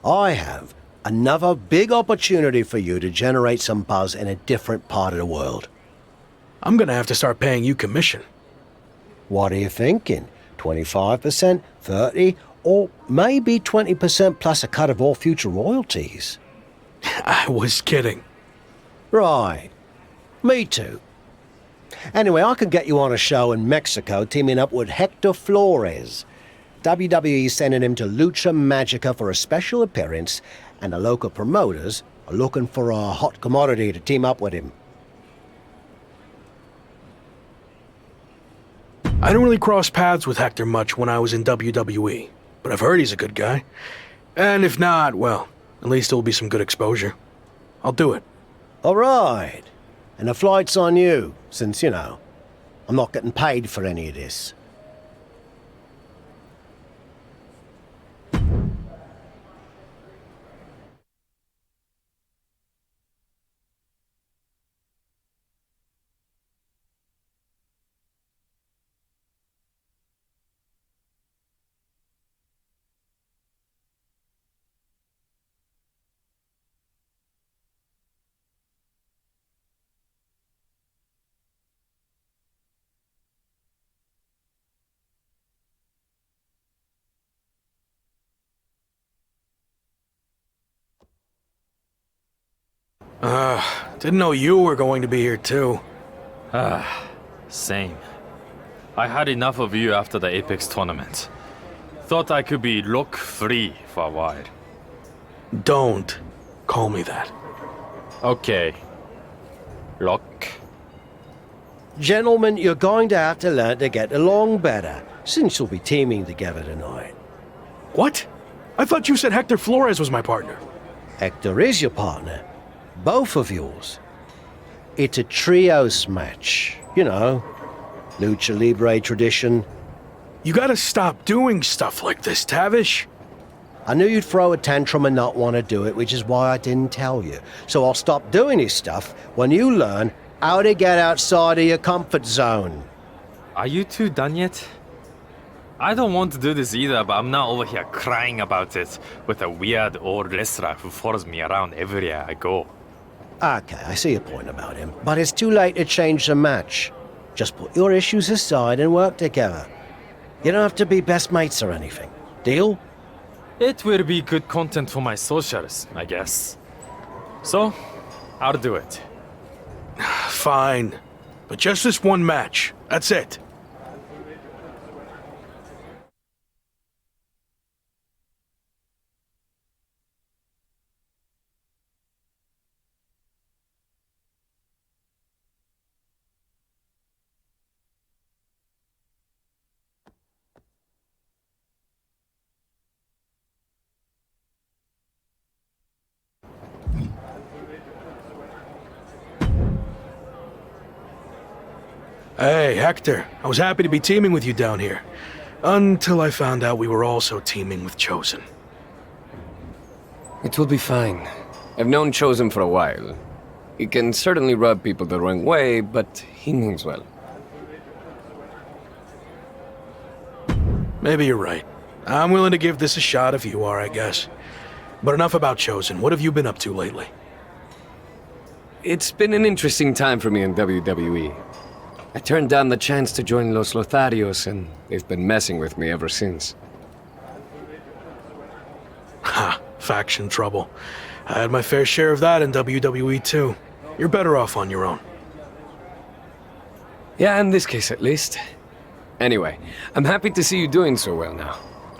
I have another big opportunity for you to generate some buzz in a different part of the world. I'm gonna have to start paying you commission. What are you thinking? 25%, 30%, or maybe 20% plus a cut of all future royalties? I was kidding. Right. Me too. Anyway, I can get you on a show in Mexico teaming up with Hector Flores. WWE's sending him to Lucha Magica for a special appearance, and the local promoters are looking for a hot commodity to team up with him. I didn't really cross paths with Hector much when I was in WWE, but I've heard he's a good guy. And if not, well, at least it'll be some good exposure. I'll do it. All right. And the flight's on you, since, you know, I'm not getting paid for any of this. Didn't know you were going to be here too. Same. I had enough of you after the Apex tournament. Thought I could be look-free for a while. Don't call me that. Okay. Look. Gentlemen, you're going to have to learn to get along better, since you'll be teaming together tonight. What? I thought you said Hector Flores was my partner. Hector is your partner. Both of yours. It's a trios match. You know, Lucha Libre tradition. You gotta stop doing stuff like this, Tavish. I knew you'd throw a tantrum and not want to do it, which is why I didn't tell you. So I'll stop doing this stuff when you learn how to get outside of your comfort zone. Are you two done yet? I don't want to do this either, but I'm not over here crying about it with a weird old wrestler who follows me around everywhere I go. Okay, I see your point about him, but it's too late to change the match. Just put your issues aside and work together. You don't have to be best mates or anything. Deal? It will be good content for my socials, I guess. So, I'll do it. Fine. But just this one match. That's it. Hey, Hector. I was happy to be teaming with you down here. Until I found out we were also teaming with Chosen. It will be fine. I've known Chosen for a while. He can certainly rub people the wrong way, but he means well. Maybe you're right. I'm willing to give this a shot if you are, I guess. But enough about Chosen. What have you been up to lately? It's been an interesting time for me in WWE. I turned down the chance to join Los Lotharios, and they've been messing with me ever since. Ha, faction trouble. I had my fair share of that in WWE too. You're better off on your own. Yeah, in this case at least. Anyway, I'm happy to see you doing so well now.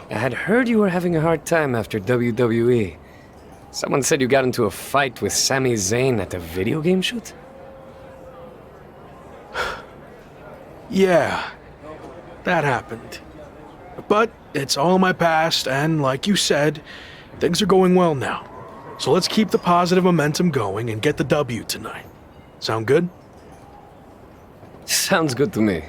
I had heard you were having a hard time after WWE. Someone said you got into a fight with Sami Zayn at a video game shoot? Yeah, that happened. But it's all in my past, and like you said, things are going well now. So let's keep the positive momentum going and get the W tonight. Sound good? Sounds good to me.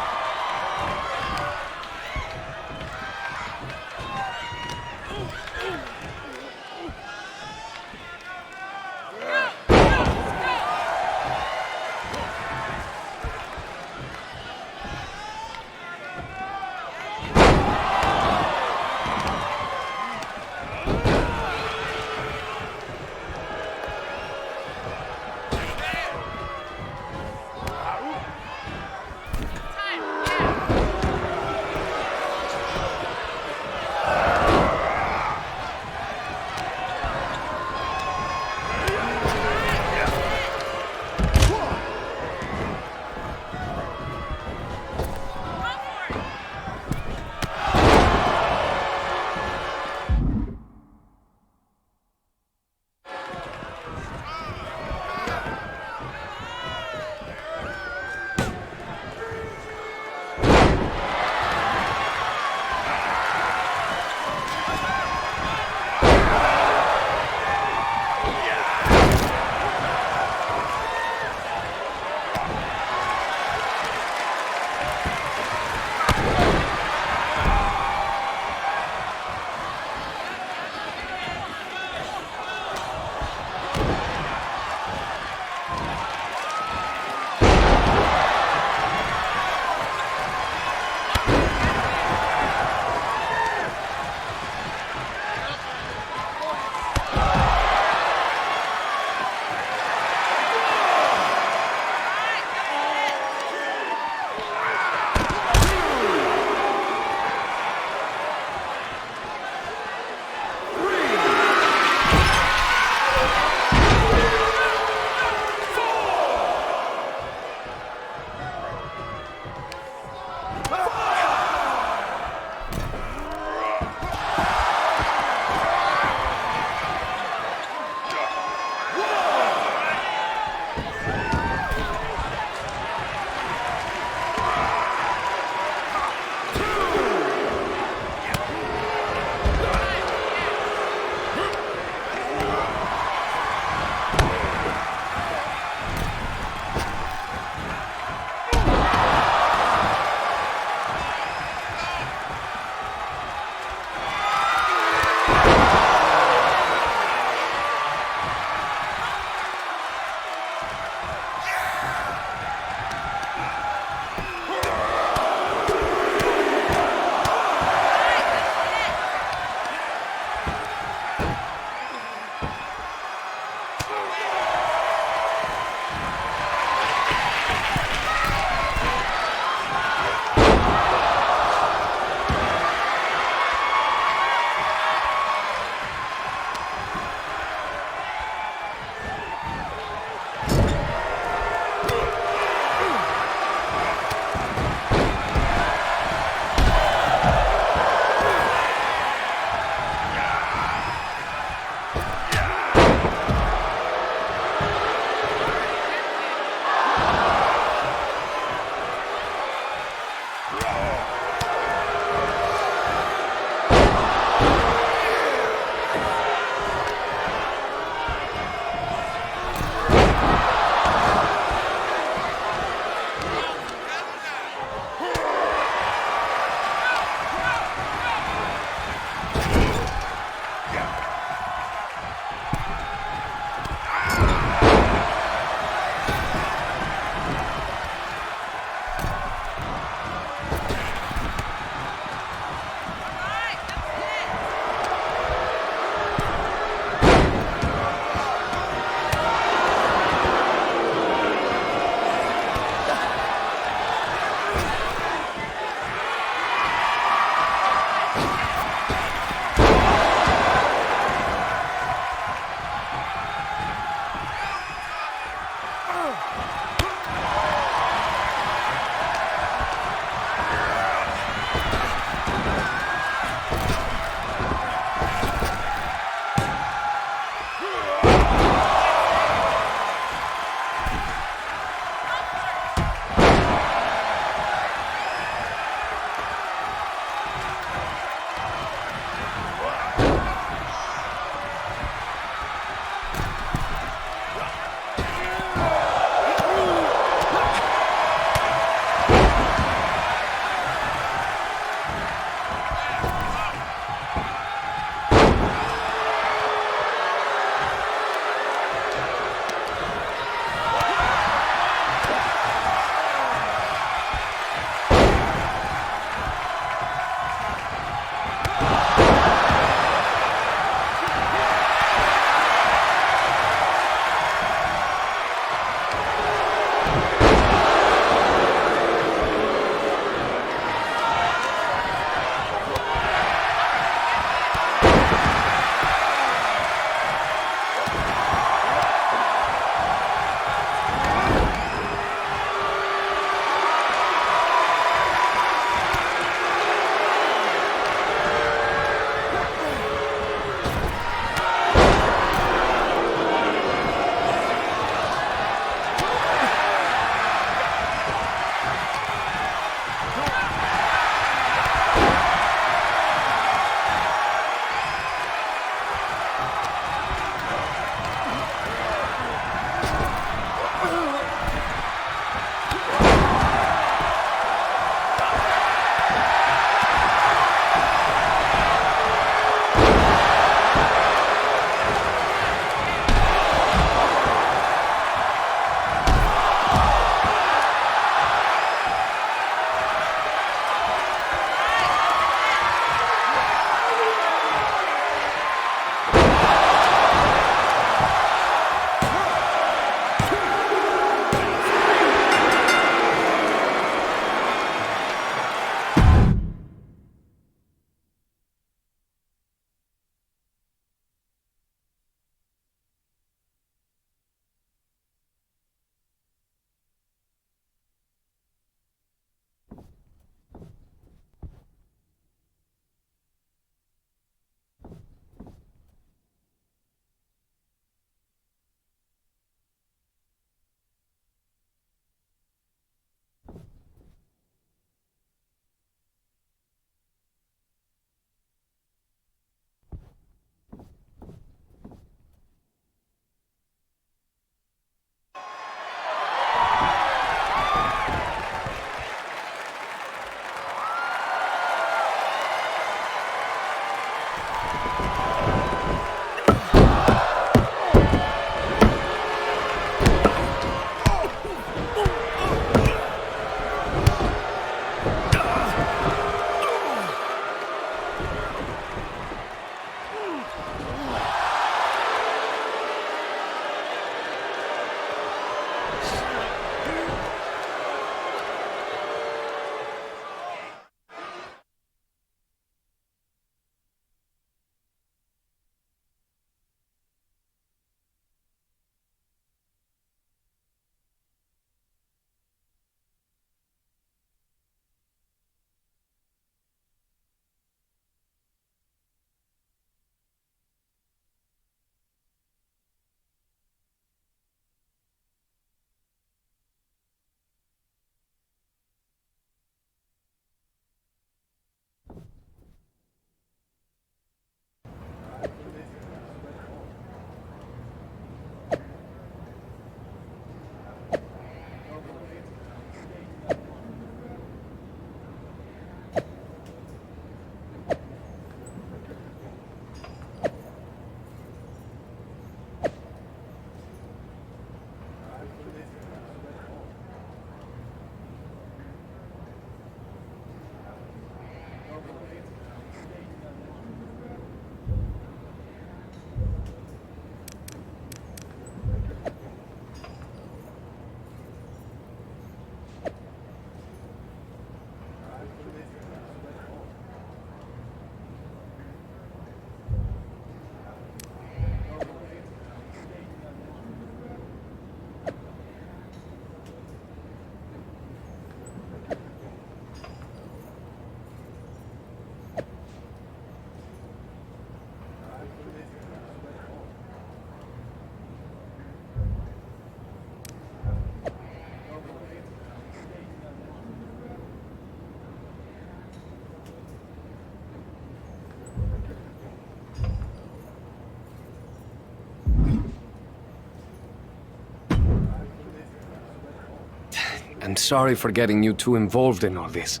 I'm sorry for getting you too involved in all this.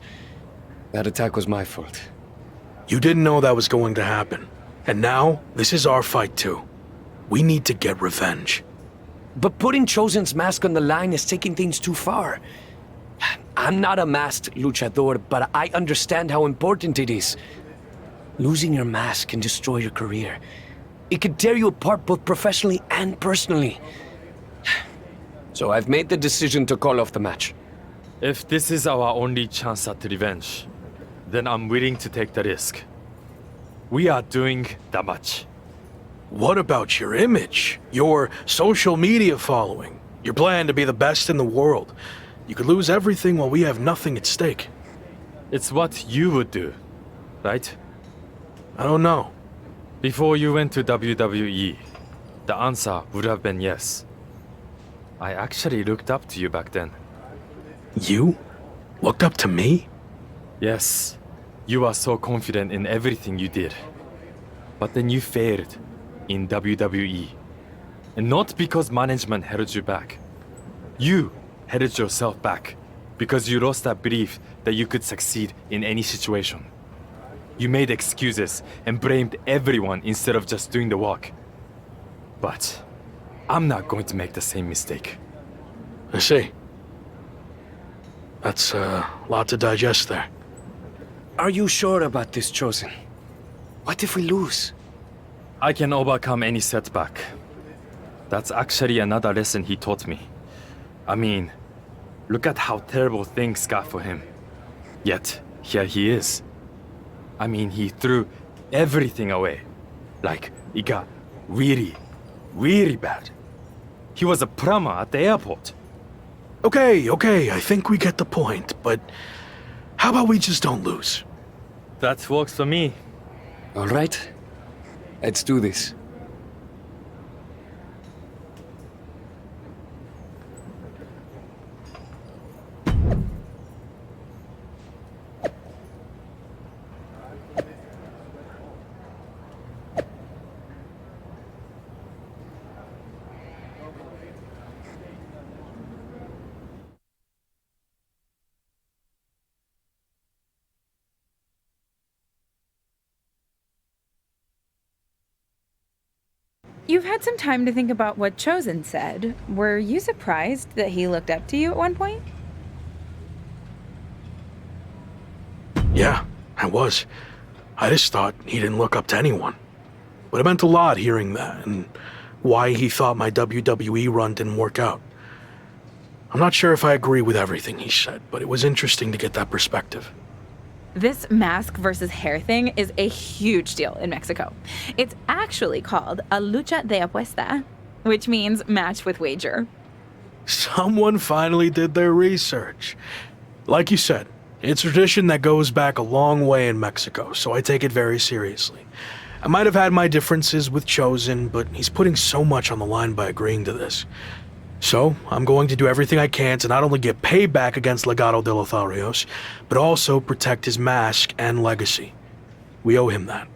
That attack was my fault. You didn't know that was going to happen. And now, this is our fight too. We need to get revenge. But putting Chosen's mask on the line is taking things too far. I'm not a masked luchador, but I understand how important it is. Losing your mask can destroy your career. It could tear you apart both professionally and personally. So I've made the decision to call off the match. If this is our only chance at revenge, then I'm willing to take the risk. We are doing that much. What about your image? Your social media following? Your plan to be the best in the world? You could lose everything while we have nothing at stake. It's what you would do, right? I don't know. Before you went to WWE, the answer would have been yes. I actually looked up to you back then. You? Looked up to me? Yes, you are so confident in everything you did. But then you failed in WWE. And not because management held you back. You held yourself back because you lost that belief that you could succeed in any situation. You made excuses and blamed everyone instead of just doing the work. But I'm not going to make the same mistake. I see. That's a lot to digest there. Are you sure about this, Chosen? What if we lose? I can overcome any setback. That's actually another lesson he taught me. I mean, look at how terrible things got for him. Yet, here he is. I mean, he threw everything away. Like, it got really, really bad. He was a plumber at the airport. Okay, I think we get the point, but how about we just don't lose? That works for me. All right. Let's do this. You've had some time to think about what Chosen said. Were you surprised that he looked up to you at one point? Yeah, I was. I just thought he didn't look up to anyone. But it meant a lot hearing that, and why he thought my WWE run didn't work out. I'm not sure if I agree with everything he said, but it was interesting to get that perspective. This mask versus hair thing is a huge deal in Mexico. It's actually called a lucha de apuesta, which means match with wager. Someone finally did their research. Like you said, it's a tradition that goes back a long way in Mexico, so I take it very seriously. I might have had my differences with Chosen, but he's putting so much on the line by agreeing to this. So, I'm going to do everything I can to not only get payback against Legado de Lotharios, but also protect his mask and legacy. We owe him that.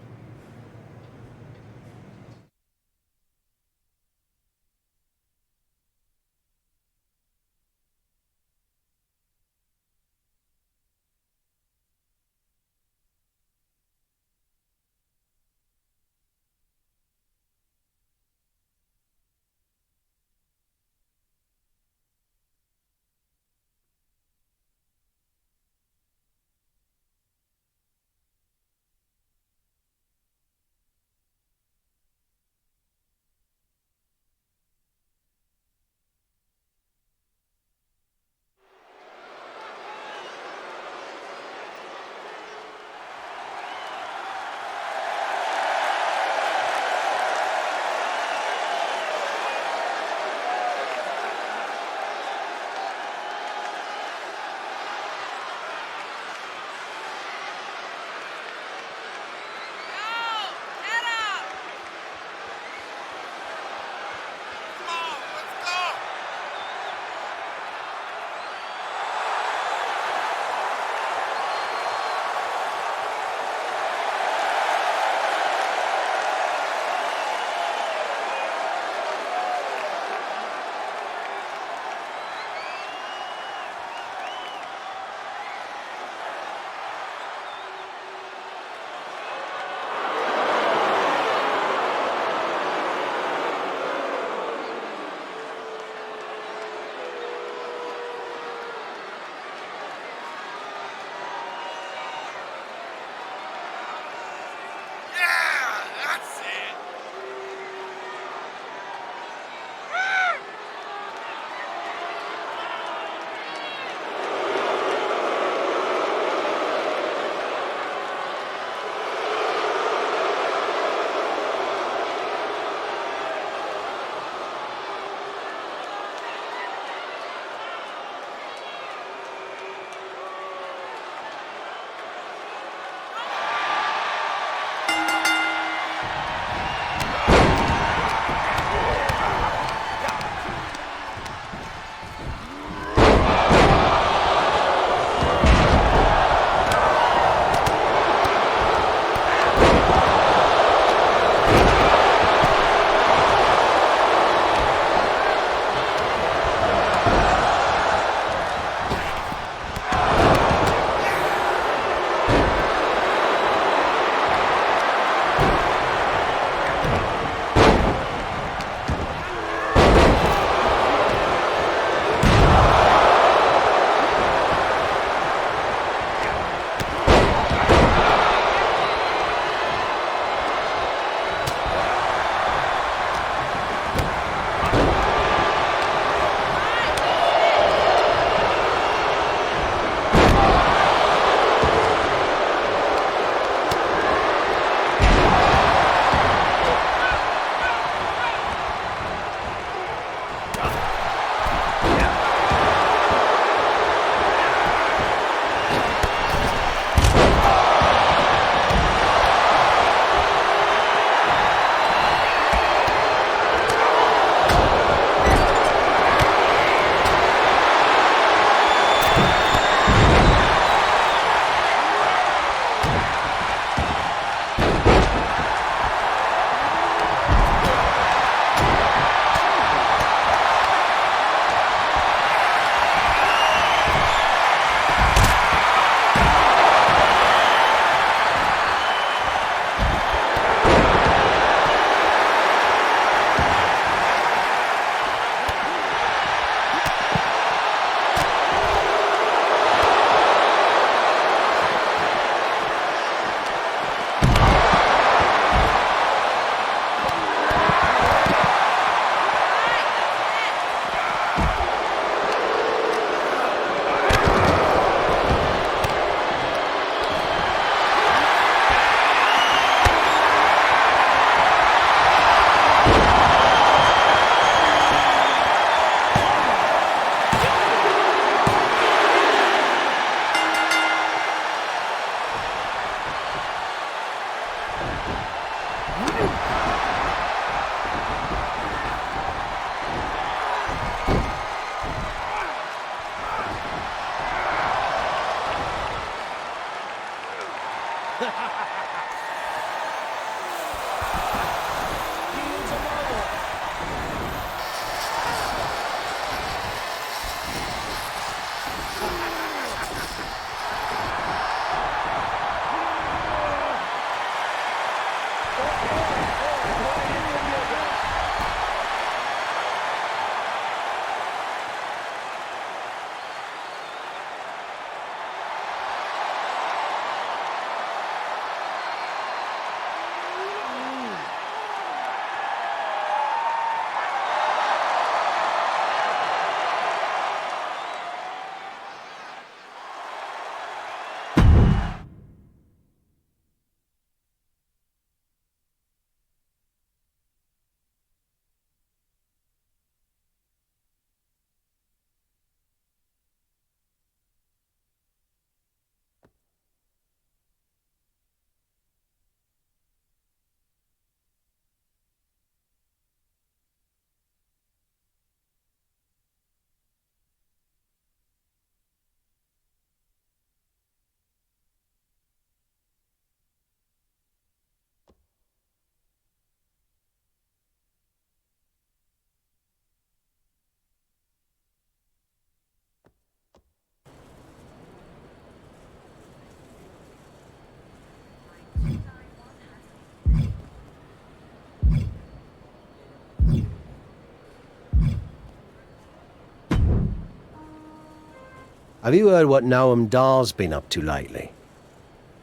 Have you heard what Noam Dar's been up to lately?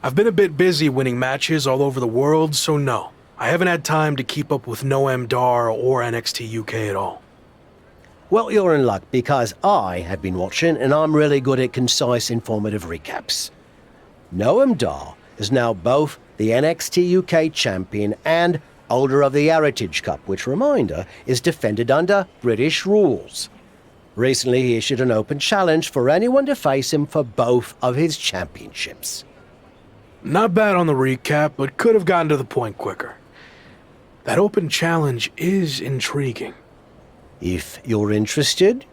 I've been a bit busy winning matches all over the world, so no. I haven't had time to keep up with Noam Dar or NXT UK at all. Well, you're in luck because I have been watching and I'm really good at concise, informative recaps. Noam Dar is now both the NXT UK champion and holder of the Heritage Cup, which, reminder, is defended under British rules. Recently, he issued an open challenge for anyone to face him for both of his championships. Not bad on the recap, but could have gotten to the point quicker. That open challenge is intriguing. If you're interested,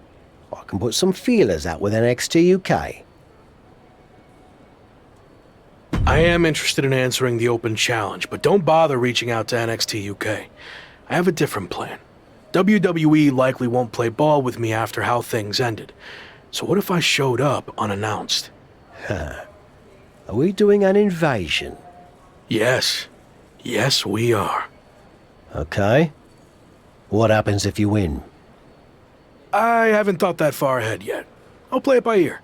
I can put some feelers out with NXT UK. I am interested in answering the open challenge, but don't bother reaching out to NXT UK. I have a different plan. WWE likely won't play ball with me after how things ended. So what if I showed up unannounced? Are we doing an invasion? Yes. Yes, we are. Okay. What happens if you win? I haven't thought that far ahead yet. I'll play it by ear.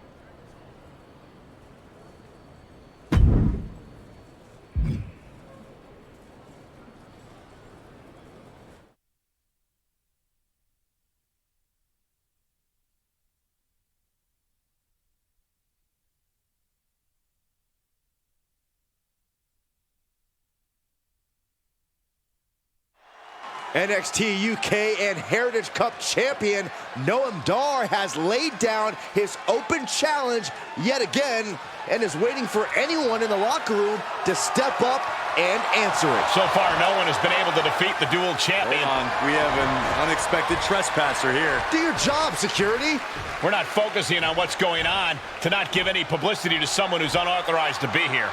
NXT UK and Heritage Cup champion Noam Dar has laid down his open challenge yet again and is waiting for anyone in the locker room to step up and answer it. So far, no one has been able to defeat the dual champion. Hold on, we have an unexpected trespasser here. Do your job, security. We're not focusing on what's going on to not give any publicity to someone who's unauthorized to be here.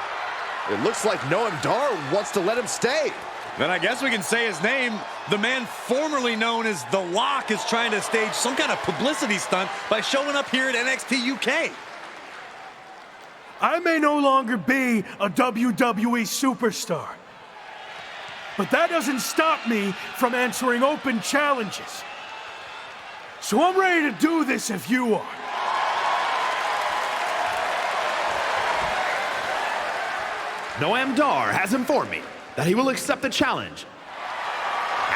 It looks like Noam Dar wants to let him stay. Then I guess we can say his name. The man formerly known as The Lock is trying to stage some kind of publicity stunt by showing up here at NXT UK. I may no longer be a WWE superstar, but that doesn't stop me from answering open challenges. So I'm ready to do this if you are. Noam Dar has informed me that he will accept the challenge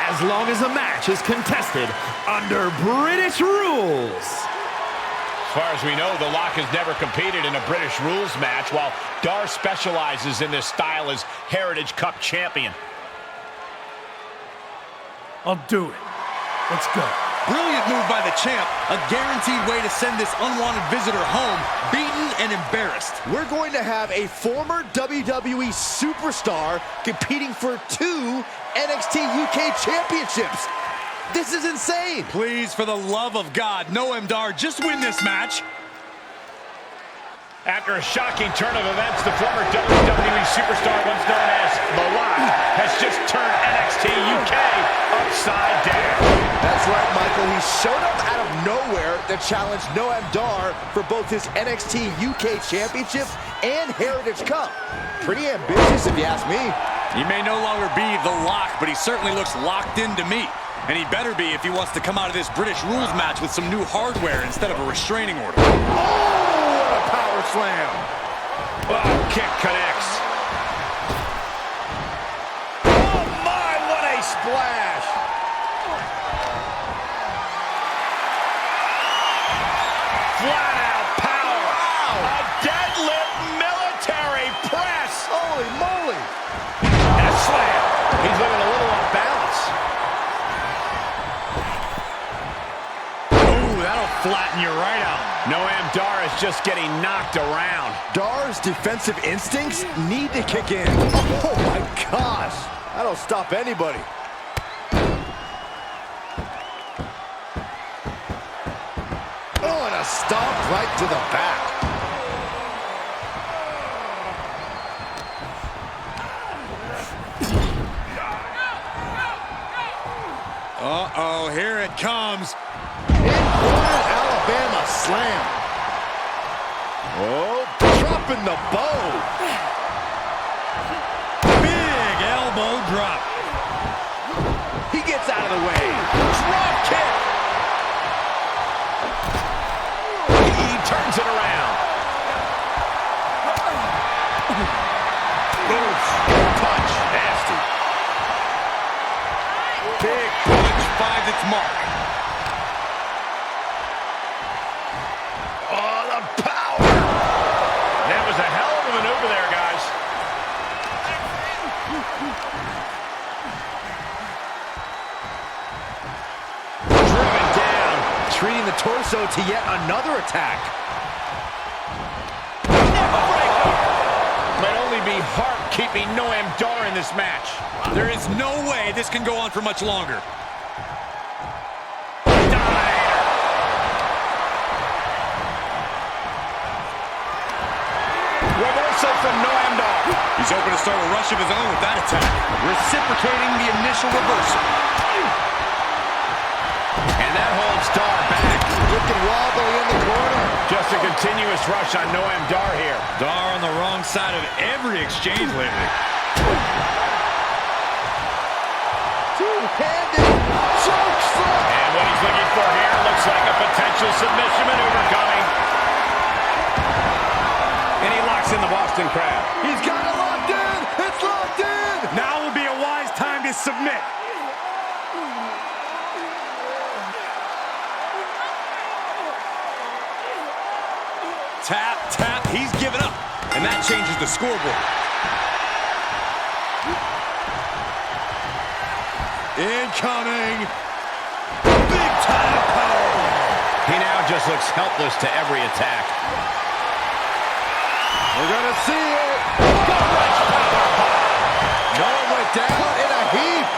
as long as the match is contested under British rules. As far as we know, The Lock has never competed in a British rules match, while Dar specializes in this style as Heritage Cup champion. I'll do it. Let's go. Brilliant move by the champ. A guaranteed way to send this unwanted visitor home, beaten and embarrassed. We're going to have a former WWE superstar competing for 2 NXT UK championships. This is insane. Please, for the love of God, Noam Dar, just win this match. After a shocking turn of events, the former WWE superstar, once known as The Lock, has just turned NXT UK upside down. That's right, Michael. He showed up out of nowhere to challenge Noam Dar for both his NXT UK Championship and Heritage Cup. Pretty ambitious, if you ask me. He may no longer be The Lock, but he certainly looks locked in to me. And he better be if he wants to come out of this British rules match with some new hardware instead of a restraining order. Oh, what a power slam. Oh, kick connects. Oh, my, what a splash. Flat-out power. Wow. A deadlift military press. Holy moly. And a slam. He's looking a little off balance. Ooh, that'll flatten you right out. Noam Dar is just getting knocked around. Dar's defensive instincts need to kick in. Oh, my gosh. That'll stop anybody. Oh, and a stomp right to the back. Uh-oh, here it comes. Inverted Alabama slam. Oh, dropping the bow. Big elbow drop. He gets out of the way. Drop kick. He turns it around. mark. Oh, the power! That was a hell of a maneuver there, guys. Driven down, treating the torso to yet another attack. Might only be heart keeping Noam Dar in this match. There is no way this can go on for much longer. Reversal from Noam Dar. He's open to start a rush of his own with that attack. Reciprocating the initial reversal. And that holds Dar back. Looking wobbly in the corner. Just a continuous rush on Noam Dar here. Dar on the wrong side of every exchange lately. Two-handed choke slam. And what he's looking for here looks like a potential submission maneuver coming. And he locks in the Boston Crab. He's got it locked in. It's locked in. Now would be a wise time to submit. Tap, tap, he's given up. And that changes the scoreboard. Incoming. Big time power. He now just looks helpless to every attack. We're going to see it. Noam went down in a heap.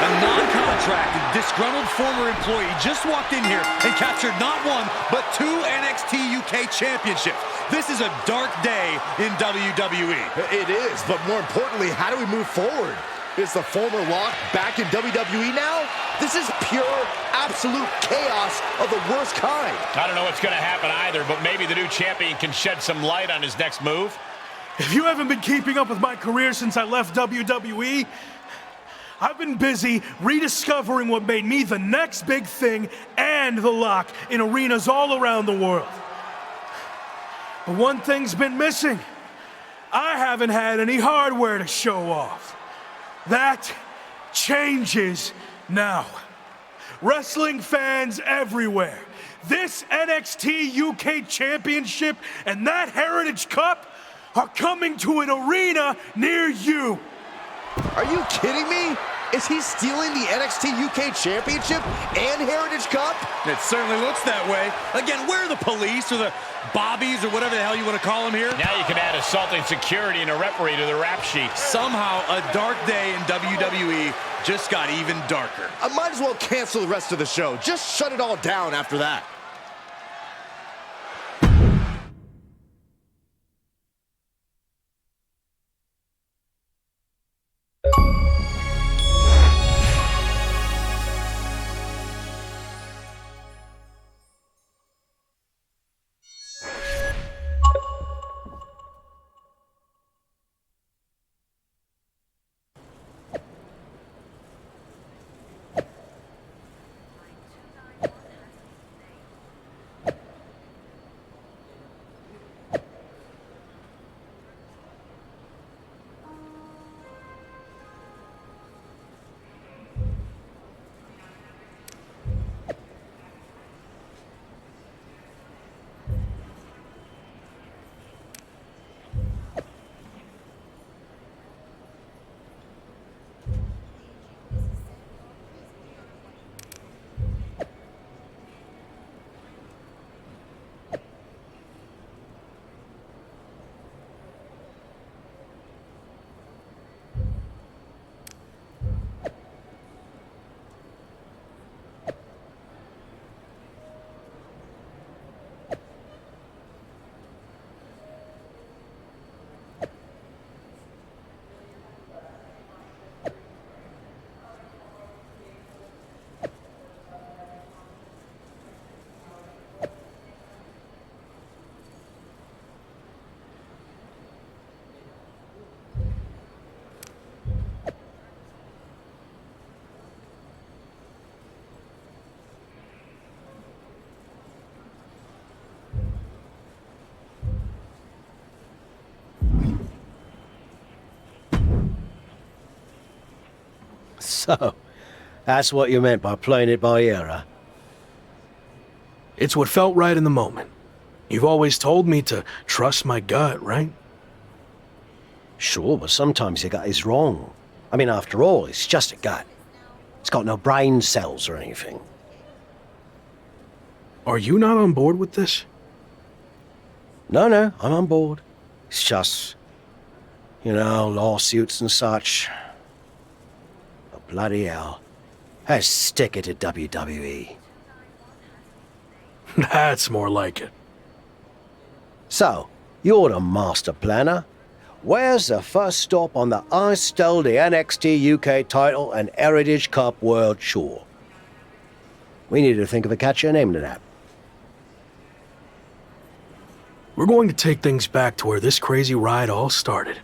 A non-contracted, disgruntled former employee just walked in here and captured not one, but 2 NXT UK championships. This is a dark day in WWE. It is, but more importantly, how do we move forward? Is the former Lock back in WWE now? This is pure, absolute chaos of the worst kind. I don't know what's going to happen either, but maybe the new champion can shed some light on his next move. If you haven't been keeping up with my career since I left WWE, I've been busy rediscovering what made me the next big thing and the Lock in arenas all around the world. But one thing's been missing. I haven't had any hardware to show off. That changes now. Wrestling fans everywhere, this NXT UK Championship and that Heritage Cup are coming to an arena near you. Are you kidding me? Is he stealing the NXT UK Championship and Heritage Cup? It certainly looks that way. Again, where are the police or the bobbies or whatever the hell you want to call them here? Now you can add assaulting security and a referee to the rap sheet. Somehow, a dark day in WWE just got even darker. I might as well cancel the rest of the show. Just shut it all down after that. So, That's what you meant by playing it by ear, huh? It's what felt right in the moment. You've always told me to trust my gut, right? Sure, but sometimes your gut is wrong. I mean, after all, it's just a gut. It's got no brain cells or anything. Are you not on board with this? No, I'm on board. It's just, lawsuits and such. Oh, bloody hell. Let's stick it to WWE. That's more like it. So, you're the master planner. Where's the first stop on the I stole the NXT UK title and Heritage Cup World Tour? We need to think of a catchier name to that. We're going to take things back to where this crazy ride all started.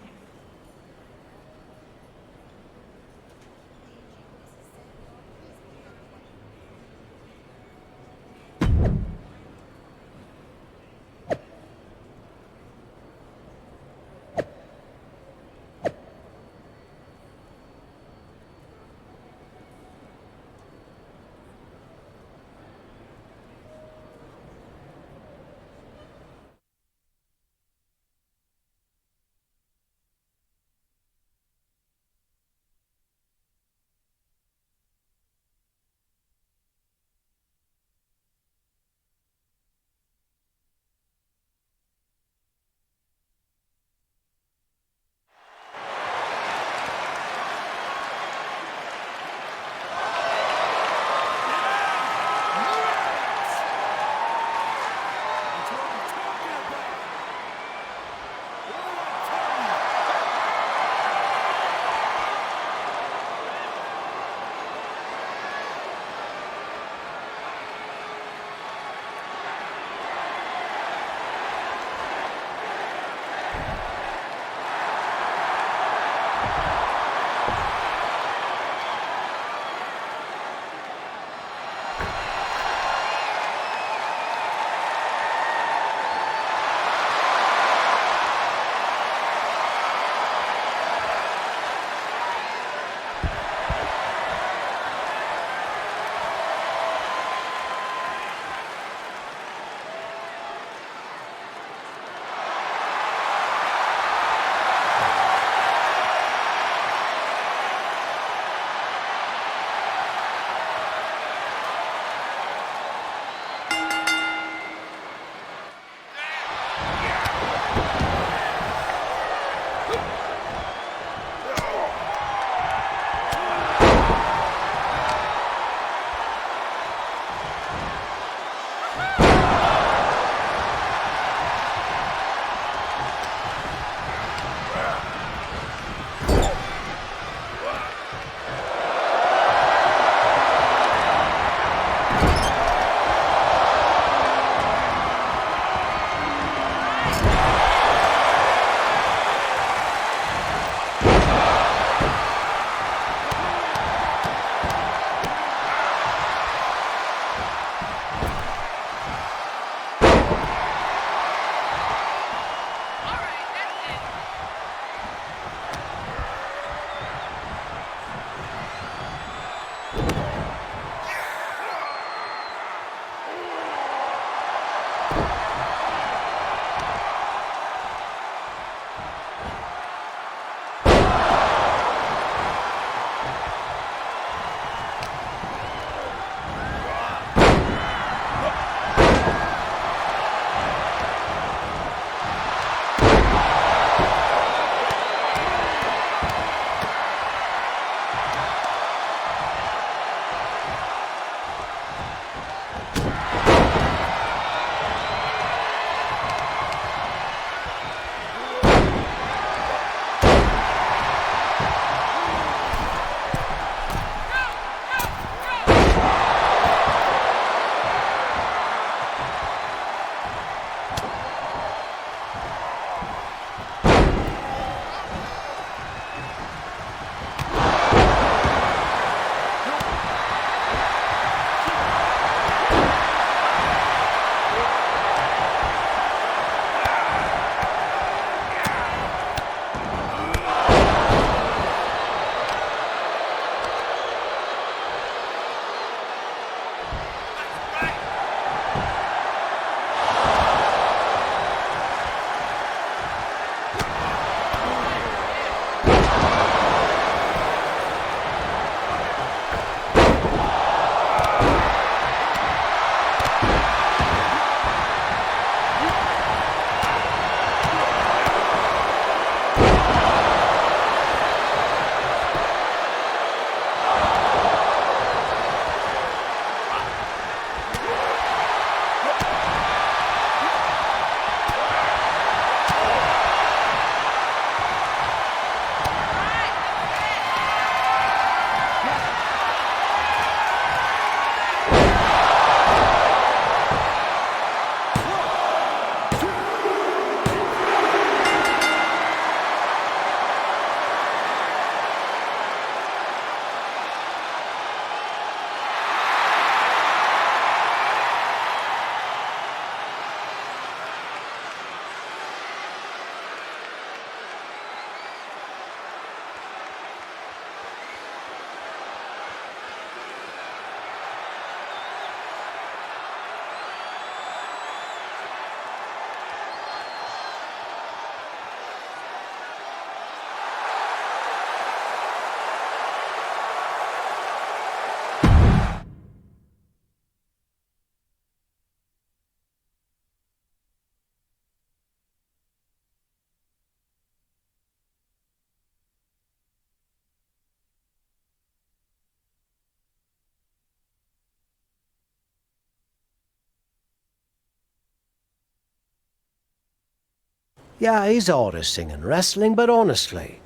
Yeah, he's hardest singing wrestling, but honestly,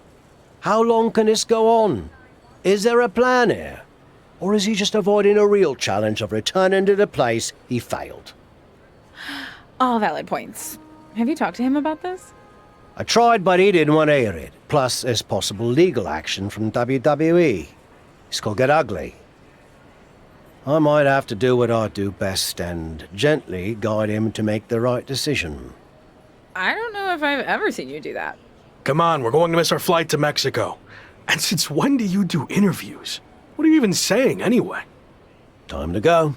how long can this go on? Is there a plan here? Or is he just avoiding a real challenge of returning to the place he failed? All valid points. Have you talked to him about this? I tried, but he didn't want to hear it. Plus, there's possible legal action from WWE. This could get ugly. I might have to do what I do best and gently guide him to make the right decision. I don't know if I've ever seen you do that. Come on, we're going to miss our flight to Mexico. And since when do you do interviews? What are you even saying anyway? Time to go.